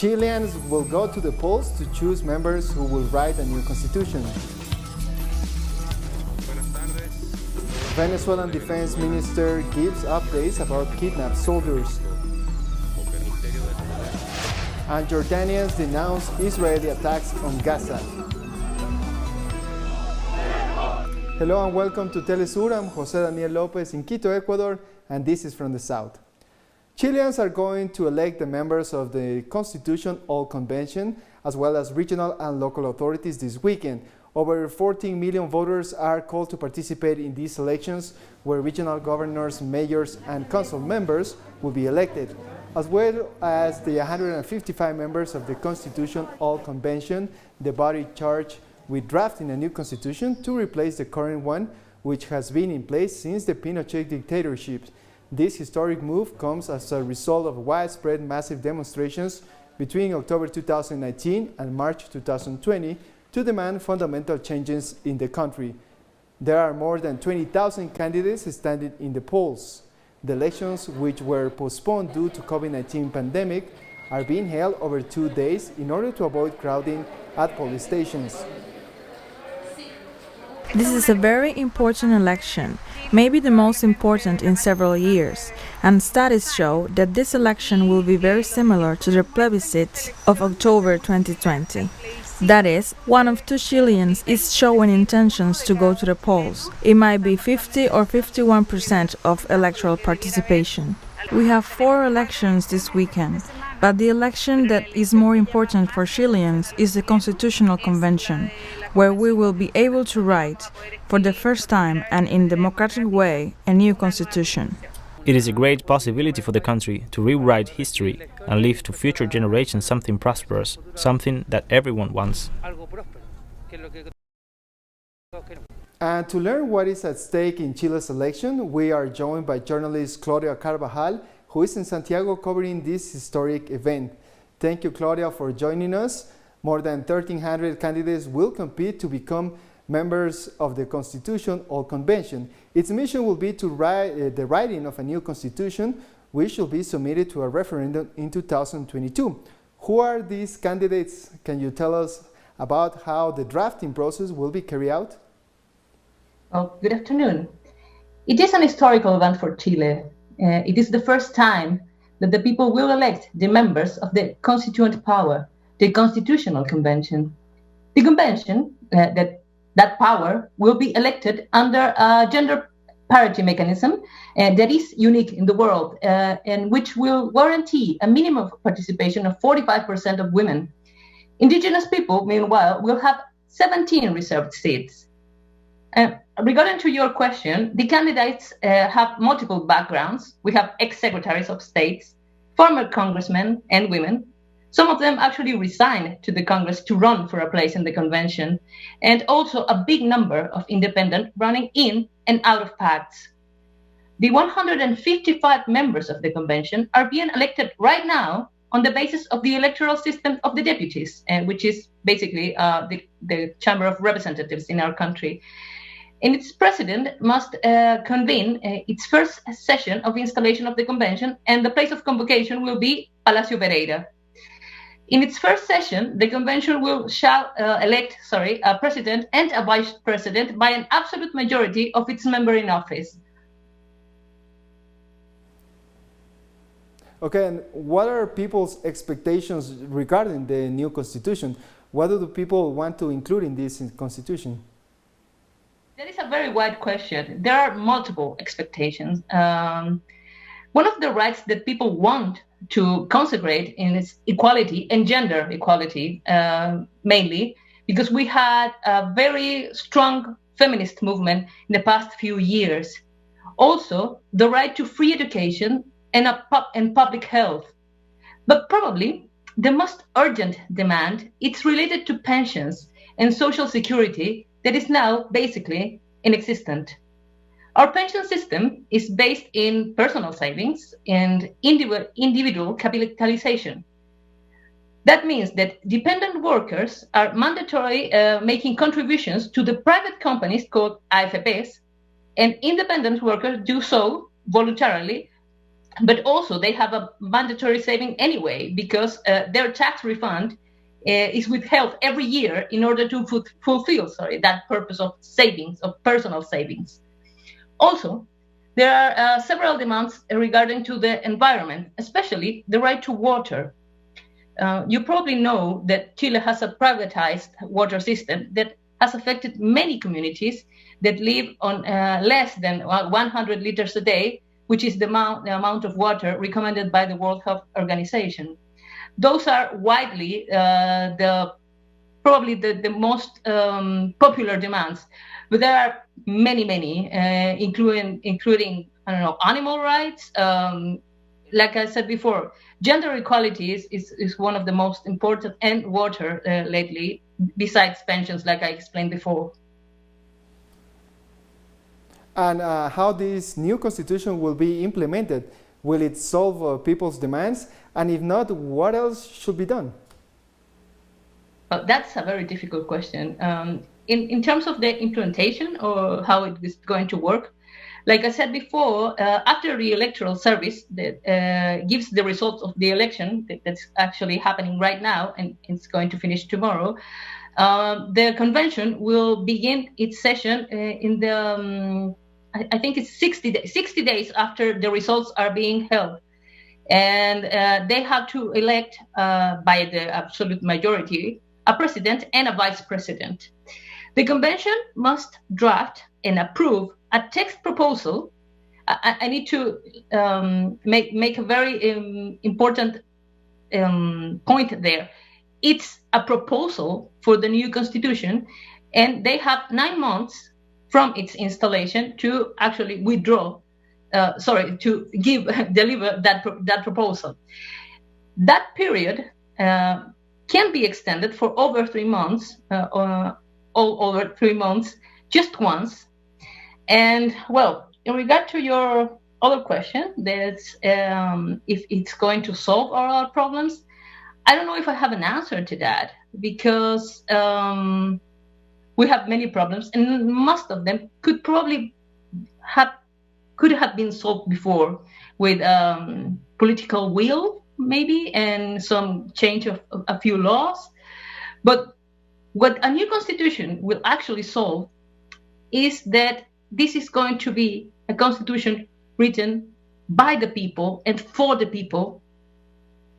Chileans will go to the polls to choose members who will write a new constitution. Venezuelan Defense Minister gives updates about kidnapped soldiers. And Jordanians denounce Israeli attacks on Gaza. Hello and welcome to TeleSUR. I'm Jose Daniel Lopez in Quito, Ecuador, and this is from the South. Chileans are going to elect the members of the Constitutional Convention, as well as regional and local authorities this weekend. Over 14 million voters are called to participate in these elections, where regional governors, mayors, and council members will be elected, as well as the 155 members of the Constitutional Convention, the body charged with drafting a new constitution to replace the current one, which has been in place since the Pinochet dictatorship. This historic move comes as a result of widespread massive demonstrations between October 2019 and March 2020 to demand fundamental changes in the country. There are more than 20,000 candidates standing in the polls. The elections, which were postponed due to COVID-19 pandemic, are being held over 2 days in order to avoid crowding at police stations. This is a very important election, maybe the most important in several years, and studies show that this election will be very similar to the plebiscite of October 2020. That is, one of two Chileans is showing intentions to go to the polls. It might be 50 or 51% of electoral participation. We have 4 elections this weekend, but the election that is more important for Chileans is the Constitutional Convention, where we will be able to write, for the first time and in a democratic way, a new constitution. It is a great possibility for the country to rewrite history and leave to future generations something prosperous, something that everyone wants. And to learn what is at stake in Chile's election, we are joined by journalist Claudia Carvajal, who is in Santiago covering this historic event. Thank you, Claudia, for joining us. More than 1,300 candidates will compete to become members of the Constitutional Convention. Its mission will be to write the writing of a new constitution, which will be submitted to a referendum in 2022. Who are these candidates? Can you tell us about how the drafting process will be carried out? Well, good afternoon. It is an historical event for Chile. It is the first time that the people will elect the members of the constituent power, the Constitutional Convention. The convention, that power, will be elected under a gender parity mechanism that is unique in the world and which will guarantee a minimum participation of 45% of women. Indigenous people, meanwhile, will have 17 reserved seats. Regarding to your question, the candidates have multiple backgrounds. We have ex-secretaries of states, former congressmen and women. Some of them actually resigned to the Congress to run for a place in the convention, and also a big number of independents running in and out of pacts. The 155 members of the convention are being elected right now on the basis of the electoral system of the deputies, which is basically the Chamber of Representatives in our country. And its president must convene its first session of installation of the convention, and the place of convocation will be Palacio Pereira. In its first session, the convention shall elect a president and a vice president by an absolute majority of its members in office. Okay, and what are people's expectations regarding the new constitution? What do the people want to include in this constitution? That is a very wide question. There are multiple expectations. One of the rights that people want to consecrate is equality and gender equality, mainly because we had a very strong feminist movement in the past few years. Also, the right to free education and public health. But probably the most urgent demand is related to pensions and social security that is now basically inexistent. Our pension system is based in personal savings and individual capitalization. That means that dependent workers are mandatory making contributions to the private companies called AFPs, and independent workers do so voluntarily but also they have a mandatory saving anyway, because their tax refund is withheld every year in order to fulfill that purpose of savings, of personal savings. Also, there are several demands regarding to the environment, especially the right to water. You probably know that Chile has a privatized water system that has affected many communities that live on less than 100 liters a day, which is the amount of water recommended by the World Health Organization. Those are widely probably the most popular demands, but there are many, including I don't know, animal rights. Like I said before, gender equality is one of the most important, and water lately, besides pensions, like I explained before. And how this new constitution will be implemented? Will it solve people's demands? And if not, what else should be done? That's a very difficult question. In terms of the implementation or how it is going to work, like I said before, after the electoral service that gives the results of the election that's actually happening right now, and it's going to finish tomorrow, the convention will begin its session in the, I think it's 60 days after the results are being held. And they have to elect by the absolute majority a president and a vice president. The convention must draft and approve a text proposal. I need to make a very important point there. It's a proposal for the new constitution, and they have 9 months from its installation to actually deliver that proposal. That period can be extended for over 3 months, all over 3 months, just once. And well, in regard to your other question, that's if it's going to solve all our problems, I don't know if I have an answer to that, because we have many problems, and most of them could have been solved before with political will, maybe, and some change of a few laws. But what a new constitution will actually solve is that this is going to be a constitution written by the people and for the people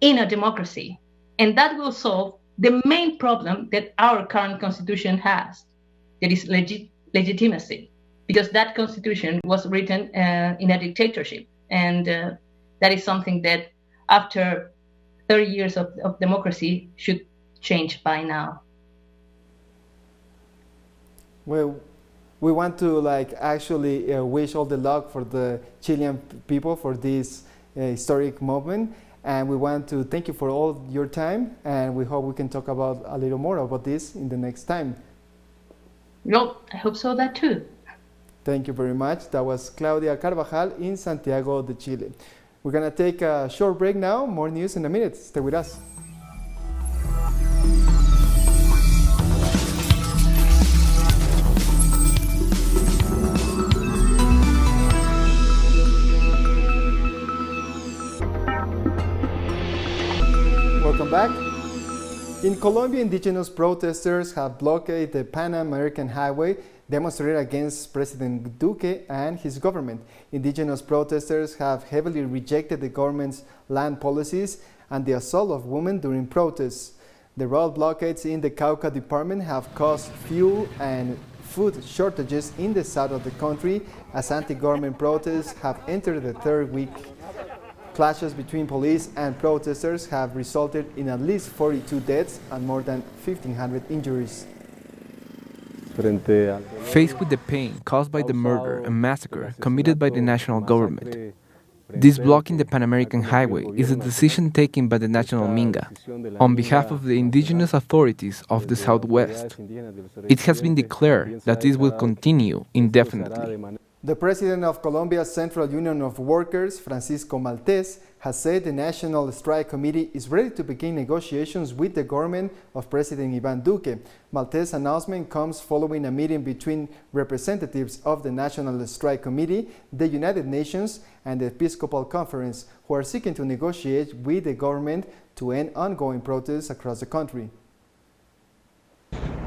in a democracy. And that will solve the main problem that our current constitution has, that is legitimacy, because that constitution was written in a dictatorship. And that is something that after 30 years of democracy should change by now. Well, we want to actually wish all the luck for the Chilean people for this historic moment, and we want to thank you for all your time, and we hope we can talk about a little more about this in the next time. Well, I hope so, that too. Thank you very much. That was Claudia Carvajal in Santiago de Chile. We're going to take a short break now. More news in a minute. Stay with us. Welcome back. In Colombia, indigenous protesters have blockaded the Pan American Highway, demonstrated against President Duque and his government. Indigenous protesters have heavily rejected the government's land policies and the assault of women during protests. The road blockades in the Cauca department have caused fuel and food shortages in the south of the country as anti-government protests have entered the third week. Clashes between police and protesters have resulted in at least 42 deaths and more than 1,500 injuries. Faced with the pain caused by the murder and massacre committed by the national government, this blocking the Pan American Highway is a decision taken by the National Minga on behalf of the indigenous authorities of the Southwest. It has been declared that this will continue indefinitely. The president of Colombia's Central Union of Workers, Francisco Maltés, has said the National Strike Committee is ready to begin negotiations with the government of President Iván Duque. Maltés' announcement comes following a meeting between representatives of the National Strike Committee, the United Nations, and the Episcopal Conference, who are seeking to negotiate with the government to end ongoing protests across the country.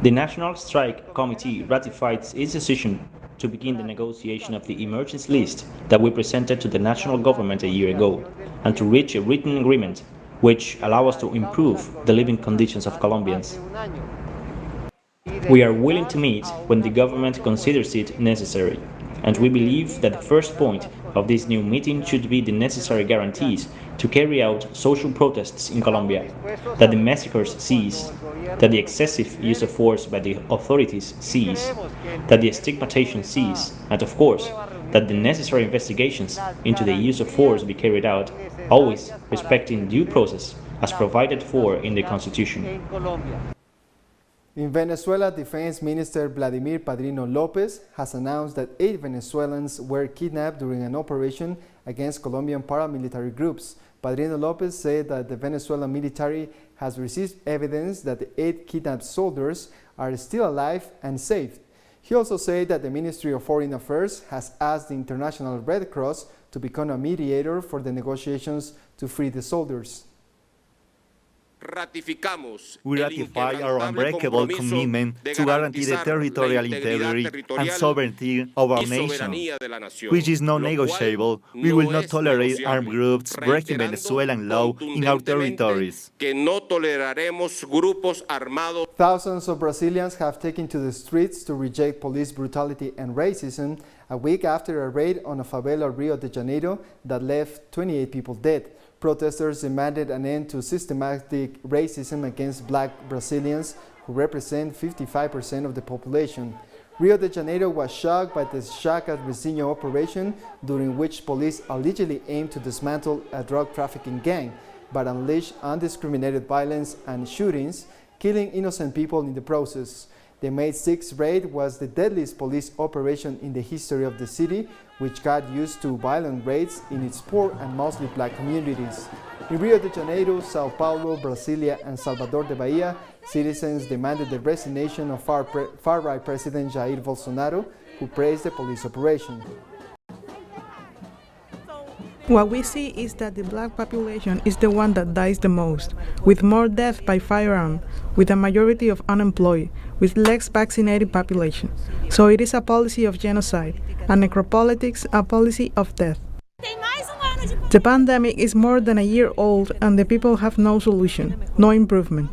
The National Strike Committee ratified its decision to begin the negotiation of the emergency list that we presented to the national government a year ago, and to reach a written agreement which allows us to improve the living conditions of Colombians. We are willing to meet when the government considers it necessary, and we believe that the first point of this new meeting should be the necessary guarantees to carry out social protests in Colombia, that the massacres cease, that the excessive use of force by the authorities cease, that the stigmatization cease, and of course, that the necessary investigations into the use of force be carried out, always respecting due process as provided for in the Constitution. In Venezuela, Defense Minister Vladimir Padrino Lopez has announced that 8 Venezuelans were kidnapped during an operation against Colombian paramilitary groups. Padrino Lopez said that the Venezuelan military has received evidence that the 8 kidnapped soldiers are still alive and safe. He also said that the Ministry of Foreign Affairs has asked the International Red Cross to become a mediator for the negotiations to free the soldiers. We ratify our unbreakable commitment to guarantee the territorial integrity and sovereignty of our nation, which is non-negotiable. We will not tolerate armed groups breaking Venezuelan law in our territories. Thousands of Brazilians have taken to the streets to reject police brutality and racism a week after a raid on a favela Rio de Janeiro that left 28 people dead. Protesters demanded an end to systematic racism against black Brazilians, who represent 55% of the population. Rio de Janeiro was shocked by the Chaka Vizinho operation, during which police allegedly aimed to dismantle a drug trafficking gang, but unleashed undiscriminated violence and shootings, killing innocent people in the process. The May 6 raid was the deadliest police operation in the history of the city, which got used to violent raids in its poor and mostly black communities. In Rio de Janeiro, Sao Paulo, Brasilia, and Salvador de Bahia, citizens demanded the resignation of far-right President Jair Bolsonaro, who praised the police operation. What we see is that the black population is the one that dies the most, with more death by firearm, with a majority of unemployed, with less vaccinated population. So it is a policy of genocide, and necropolitics a policy of death. The pandemic is more than a year old and the people have no solution, no improvement.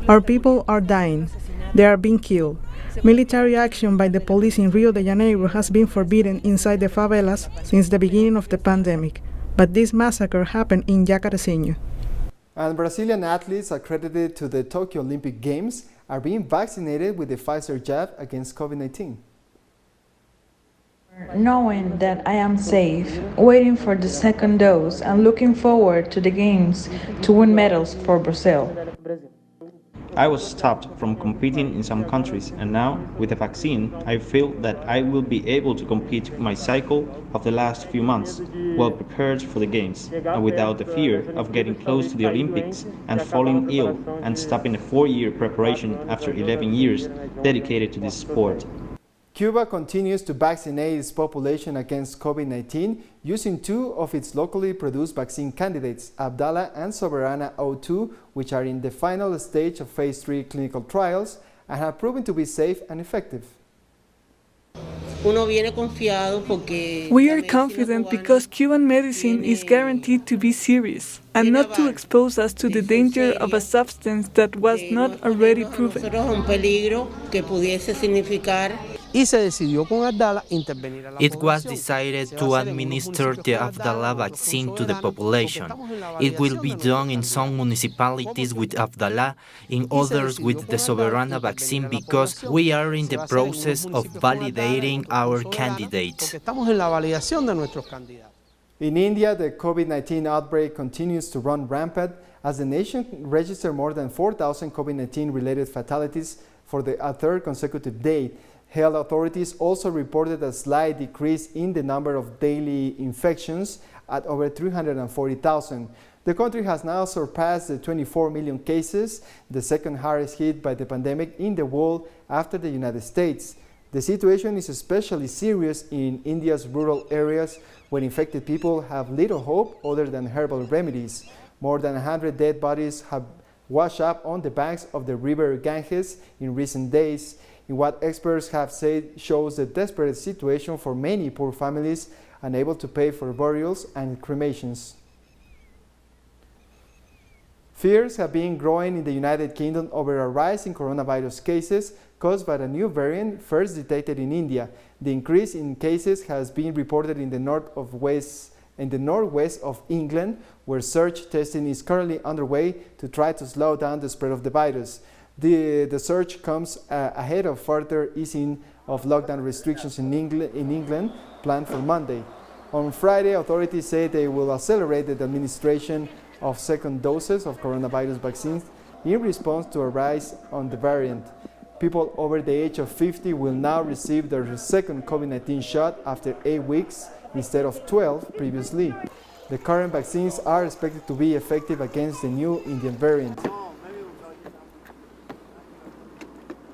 Our people are dying. They are being killed. Military action by the police in Rio de Janeiro has been forbidden inside the favelas since the beginning of the pandemic. But this massacre happened in Jacarezinho. And Brazilian athletes accredited to the Tokyo Olympic Games are being vaccinated with the Pfizer jab against COVID-19. Knowing that I am safe, waiting for the second dose and looking forward to the games to win medals for Brazil. I was stopped from competing in some countries, and now, with the vaccine, I feel that I will be able to complete my cycle of the last few months, well prepared for the Games, and without the fear of getting close to the Olympics and falling ill and stopping a 4-year preparation after 11 years dedicated to this sport. Cuba continues to vaccinate its population against COVID-19 using 2 of its locally produced vaccine candidates, Abdala and Soberana O2, which are in the final stage of phase 3 clinical trials and have proven to be safe and effective. We are confident because Cuban medicine is guaranteed to be serious and not to expose us to the danger of a substance that was not already proven. It was decided to administer the Abdala vaccine to the population. It will be done in some municipalities with Abdala, in others with the Soberana vaccine, because we are in the process of validating our candidates. In India, the COVID-19 outbreak continues to run rampant as the nation registered more than 4,000 COVID-19 related fatalities for a third consecutive day. Health authorities also reported a slight decrease in the number of daily infections at over 340,000. The country has now surpassed the 24 million cases, the second hardest hit by the pandemic in the world after the United States. The situation is especially serious in India's rural areas where infected people have little hope other than herbal remedies. More than 100 dead bodies have washed up on the banks of the river Ganges in recent days, in what experts have said shows the desperate situation for many poor families unable to pay for burials and cremations. Fears have been growing in the United Kingdom over a rise in coronavirus cases caused by a new variant first detected in India. The increase in cases has been reported in the northwest of England, where surge testing is currently underway to try to slow down the spread of the virus. The surge comes ahead of further easing of lockdown restrictions in England planned for Monday. On Friday, authorities say they will accelerate the administration of second doses of coronavirus vaccines in response to a rise on the variant. People over the age of 50 will now receive their second COVID-19 shot after 8 weeks instead of 12 previously. The current vaccines are expected to be effective against the new Indian variant.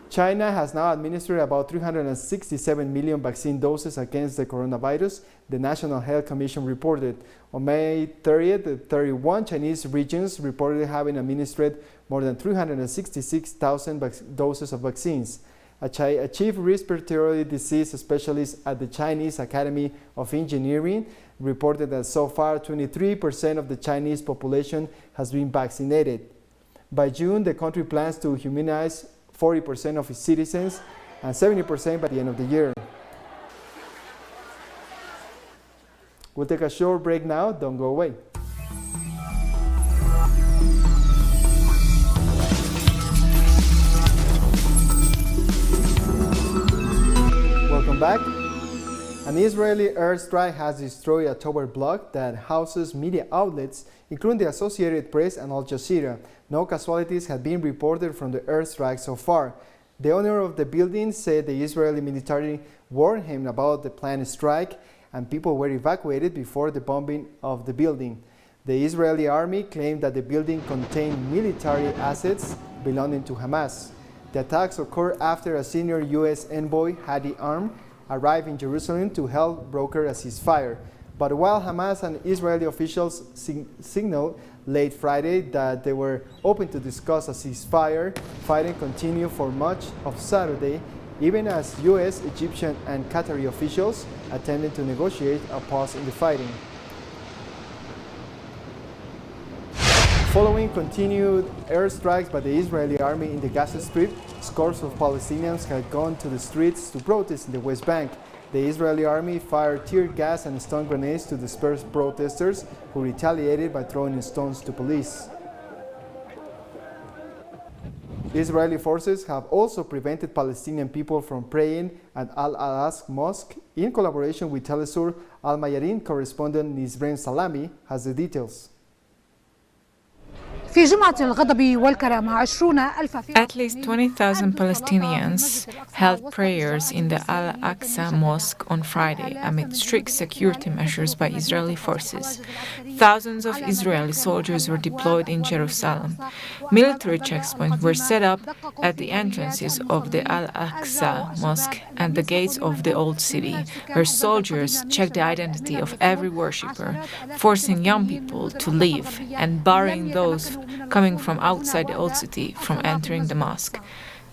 China has now administered about 367 million vaccine doses against the coronavirus, the National Health Commission reported. On May 30th, 31 Chinese regions reported having administered more than 366,000 doses of vaccines. A chief respiratory disease specialist at the Chinese Academy of Engineering reported that so far 23% of the Chinese population has been vaccinated. By June, the country plans to immunize 40% of its citizens and 70% by the end of the year. We'll take a short break now. Don't go away. Welcome back. An Israeli airstrike has destroyed a tower block that houses media outlets, including the Associated Press and Al Jazeera. No casualties have been reported from the airstrike so far. The owner of the building said the Israeli military warned him about the planned strike and people were evacuated before the bombing of the building. The Israeli army claimed that the building contained military assets belonging to Hamas. The attacks occurred after a senior U.S. envoy, Hadi Arm, arrived in Jerusalem to help broker a ceasefire. But while Hamas and Israeli officials signaled late Friday that they were open to discuss a ceasefire, fighting continued for much of Saturday, even as U.S., Egyptian, and Qatari officials attempted to negotiate a pause in the fighting. Following continued airstrikes by the Israeli army in the Gaza Strip, scores of Palestinians had gone to the streets to protest in the West Bank. The Israeli army fired tear gas and stun grenades to disperse protesters, who retaliated by throwing stones to police. Israeli forces have also prevented Palestinian people from praying at Al-Aqsa Mosque. In collaboration with TeleSUR, Al Mayadeen correspondent Nizreen Salami has the details. At least 20,000 Palestinians held prayers in the Al-Aqsa Mosque on Friday amid strict security measures by Israeli forces. Thousands of Israeli soldiers were deployed in Jerusalem. Military checkpoints were set up at the entrances of the Al-Aqsa Mosque and the gates of the Old City, where soldiers checked the identity of every worshipper, forcing young people to leave and barring those coming from outside the Old City from entering the mosque.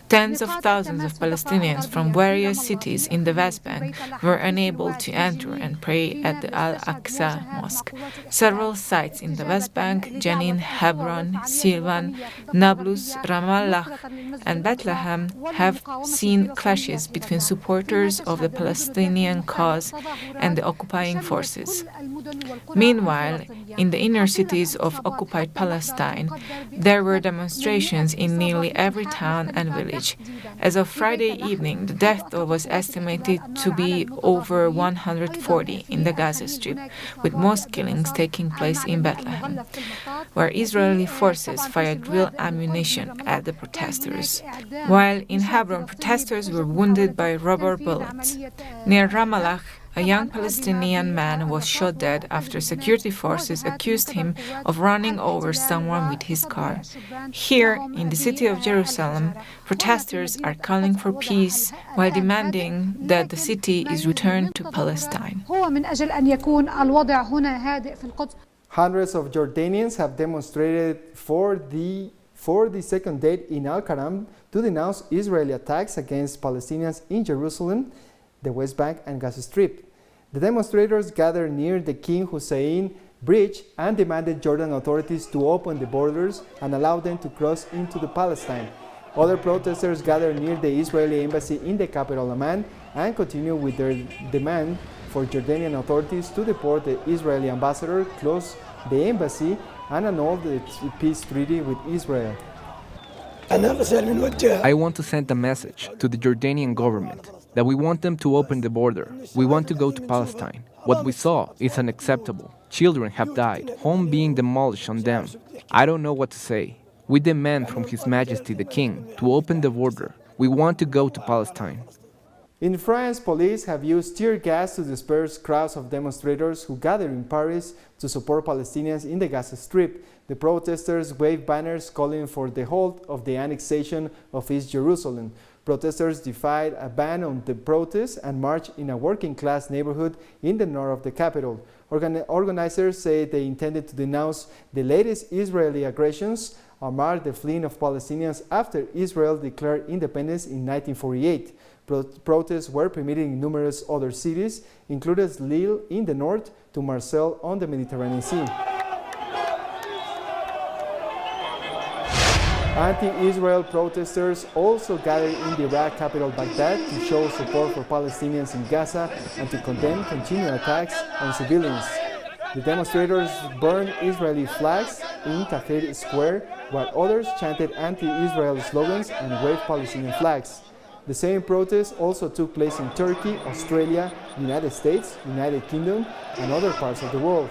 Tens of thousands of Palestinians from various cities in the West Bank were unable to enter and pray at the Al-Aqsa Mosque. Several sites in the West Bank, Jenin, Hebron, Silvan, Nablus, Ramallah, and Bethlehem, have seen clashes between supporters of the Palestinian cause and the occupying forces. Meanwhile, in the inner cities of occupied Palestine, there were demonstrations in nearly every town and village. village. As of Friday evening, the death toll was estimated to be over 140 in the Gaza Strip, with most killings taking place in Bethlehem, where Israeli forces fired real ammunition at the protesters, while in Hebron, protesters were wounded by rubber bullets. Near Ramallah, a young Palestinian man was shot dead after security forces accused him of running over someone with his car. Here, in the city of Jerusalem, protesters are calling for peace while demanding that the city is returned to Palestine. Hundreds of Jordanians have demonstrated for the second date in Al-Karam to denounce Israeli attacks against Palestinians in Jerusalem, the West Bank, and Gaza Strip. The demonstrators gathered near the King Hussein Bridge and demanded Jordan authorities to open the borders and allow them to cross into the Palestine. Other protesters gathered near the Israeli embassy in the capital Amman and continued with their demand for Jordanian authorities to deport the Israeli ambassador, close the embassy, and annul the peace treaty with Israel. I want to send a message to the Jordanian government that we want them to open the border. We want to go to Palestine. What we saw is unacceptable. Children have died, home being demolished on them. I don't know what to say. We demand from His Majesty the King to open the border. We want to go to Palestine. In France, police have used tear gas to disperse crowds of demonstrators who gathered in Paris to support Palestinians in the Gaza Strip. The protesters waved banners calling for the halt of the annexation of East Jerusalem. Protesters defied a ban on the protests and marched in a working-class neighborhood in the north of the capital. Organizers say they intended to denounce the latest Israeli aggressions and mark the fleeing of Palestinians after Israel declared independence in 1948. Protests were permitted in numerous other cities, including Lille in the north to Marseille on the Mediterranean Sea. Anti-Israel protesters also gathered in the Iraq capital Baghdad to show support for Palestinians in Gaza and to condemn continued attacks on civilians. The demonstrators burned Israeli flags in Tahrir Square, while others chanted anti-Israel slogans and waved Palestinian flags. The same protests also took place in Turkey, Australia, United States, United Kingdom, and other parts of the world.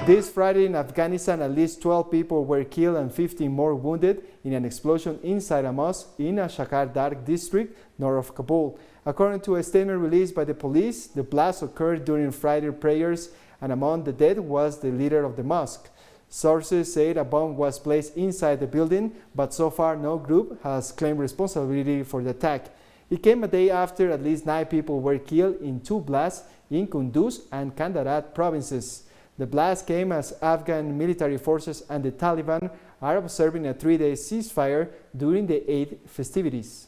This Friday in Afghanistan, at least 12 people were killed and 15 more wounded in an explosion inside a mosque in a Shakar Dark district north of Kabul. According to a statement released by the police, the blast occurred during Friday prayers, and among the dead was the leader of the mosque. Sources said a bomb was placed inside the building, but so far no group has claimed responsibility for the attack. It came a day after at least 9 people were killed in 2 blasts in Kunduz and Kandahar provinces. The blast came as Afghan military forces and the Taliban are observing a 3-day ceasefire during the Eid festivities.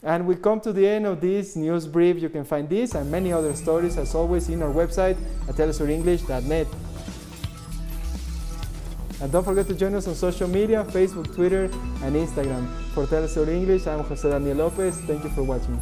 And we come to the end of this news brief. You can find this and many other stories as always in our website at telesurenglish.net. And don't forget to join us on social media, Facebook, Twitter, and Instagram. For TeleSUR English, I'm Jose Daniel Lopez. Thank you for watching.